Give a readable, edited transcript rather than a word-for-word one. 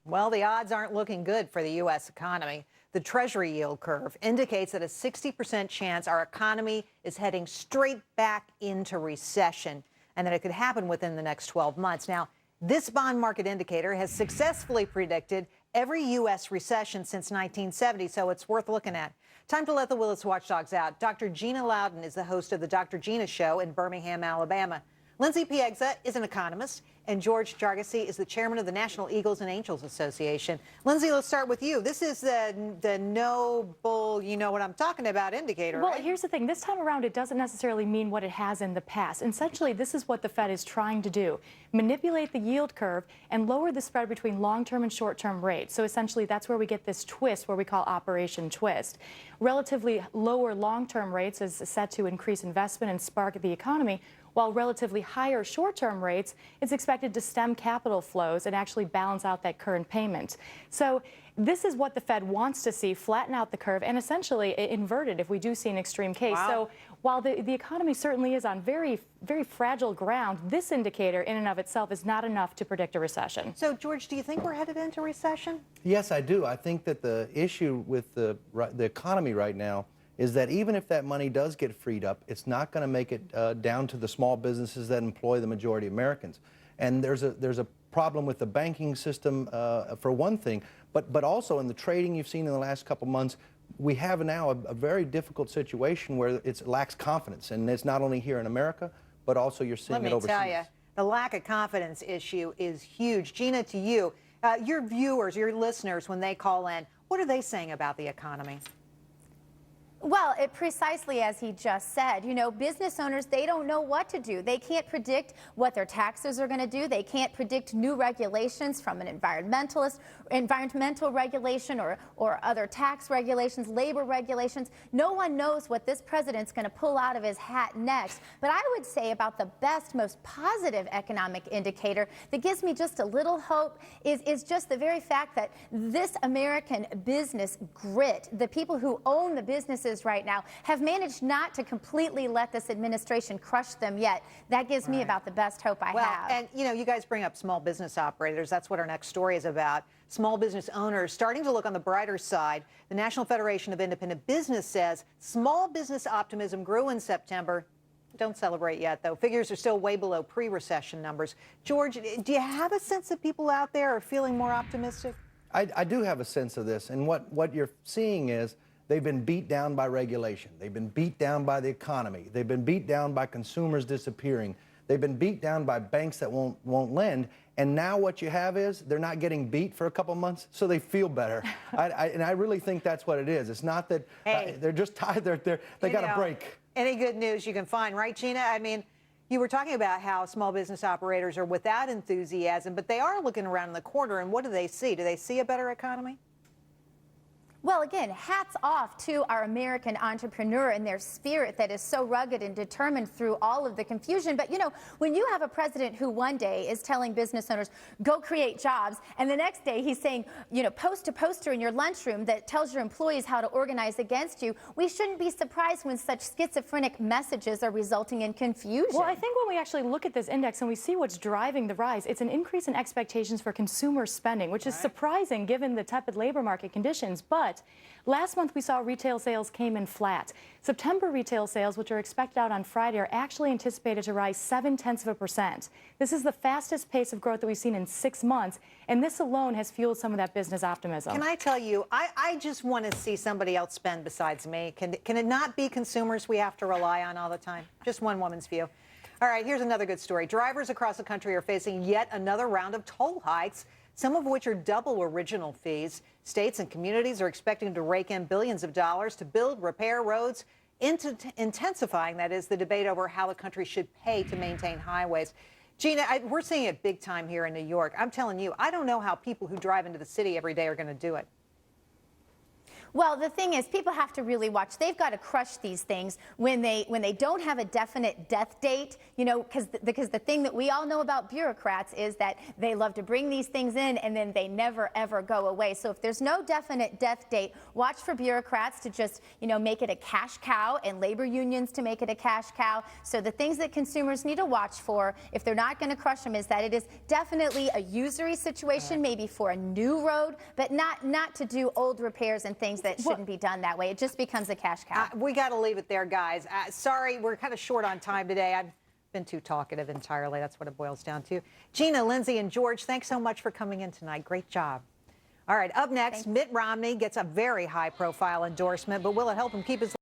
Well, the odds aren't looking good for the U.S. economy. The Treasury yield curve indicates that a 60% chance our economy is heading straight back into recession and that it could happen within the next 12 months. Now, this bond market indicator has successfully predicted every U.S. recession since 1970, so it's worth looking at. Time to let the Willis watchdogs out. Dr. Gina Loudon is the host of the Dr.Gina Show in Birmingham, Alabama. Lindsay Piegza is an economist, and George Jargasi is the chairman of the National Eagles and Angels Association. Lindsay, let's start with you. This is the no bull, you know what I'm talking about indicator, Well, right? here's the thing. This time around, it doesn't necessarily mean what it has in the past. Essentially, this is what the Fed is trying to do. Manipulate the yield curve and lower the spread between long-term and short-term rates. So essentially, that's where we get this twist, where we call Operation Twist. Relatively lower long-term rates is set to increase investment and spark the economy, while relatively higher short-term rates is expected to stem capital flows and actually balance out that current payment. So this is what the Fed wants to see, flatten out the curve and essentially invert it if we do see an extreme case. Wow. So while the economy certainly is on very, very fragile ground, this indicator in and of itself is not enough to predict a recession. So, George, do you think we're headed into recession? Yes, I do. I think that the issue with the economy right now is that even if that money does get freed up, it's not going to make it down to the small businesses that employ the majority of Americans. And there's a problem with the banking system for one thing, but also in the trading you've seen in the last couple months. We have now a very difficult situation where it lacks confidence, and it's not only here in America, but also you're seeing it overseas. Let me tell you, the lack of confidence issue is huge. Gina, to you, your viewers, your listeners, when they call in, what are they saying about the economy? Well, precisely as he just said, you know, business owners, they don't know what to do. They can't predict what their taxes are going to do. They can't predict new regulations from an environmental regulation or other tax regulations, labor regulations. No one knows what this president's going to pull out of his hat next. But I would say about the best, most positive economic indicator that gives me just a little hope is just the very fact that this American business grit, the people who own the businesses right now, have managed not to completely let this administration crush them yet. That gives me about the best hope I have. And, you know, you guys bring up small business operators. That's what our next story is about. Small business owners starting to look on the brighter side. The National Federation of Independent Business says small business optimism grew in September. Don't celebrate yet, though. Figures are still way below pre-recession numbers. George, do you have a sense that people out there are feeling more optimistic? I do have a sense of this, and what you're seeing is they've been beat down by regulation. They've been beat down by the economy. They've been beat down by consumers disappearing. They've been beat down by banks that won't lend. And now what you have is they're not getting beat for a couple months, so they feel better. And I really think that's what it is. It's not that they're just tired. They got a break. Any good news you can find, right, Gina? I mean, you were talking about how small business operators are without enthusiasm, but they are looking around the corner, and what do they see? Do they see a better economy? Well, again, hats off to our American entrepreneur and their spirit that is so rugged and determined through all of the confusion. But, you know, when you have a president who one day is telling business owners, go create jobs, and the next day he's saying, you know, post a poster in your lunchroom that tells your employees how to organize against you, we shouldn't be surprised when such schizophrenic messages are resulting in confusion. Well, I think when we actually look at this index and we see what's driving the rise, it's an increase in expectations for consumer spending, which is surprising given the tepid labor market conditions. But last month we saw retail sales came in flat. September retail sales, which are expected out on Friday, are actually anticipated to rise 0.7%. This is the fastest pace of growth that we've seen in 6 months, and this alone has fueled some of that business optimism. Can I tell you, I just want to see somebody else spend besides me. Can it not be consumers we have to rely on all the time? Just one woman's view. All right, here's another good story. Drivers across the country are facing yet another round of toll hikes, some of which are double original fees. States and communities are expecting to rake in billions of dollars to build, repair roads, intensifying, that is, the debate over how the country should pay to maintain highways. Gina, we're seeing it big time here in New York. I'm telling you, I don't know how people who drive into the city every day are going to do it. Well, the thing is, people have to really watch. They've got to crush these things when they don't have a definite death date, you know, because the thing that we all know about bureaucrats is that they love to bring these things in and then they never ever go away. So if there's no definite death date, watch for bureaucrats to just, you know, make it a cash cow and labor unions to make it a cash cow. So the things that consumers need to watch for, if they're not going to crush them, is that it is definitely a usury situation, maybe for a new road, but not to do old repairs and things that shouldn't be done that way. It just becomes a cash cow. We got to leave it there, guys. Sorry, we're kind of short on time today. I've been too talkative entirely. That's what it boils down to. Gina, Lindsay, and George, thanks so much for coming in tonight. Great job. All right, up next, Mitt Romney gets a very high-profile endorsement, but will it help him keep his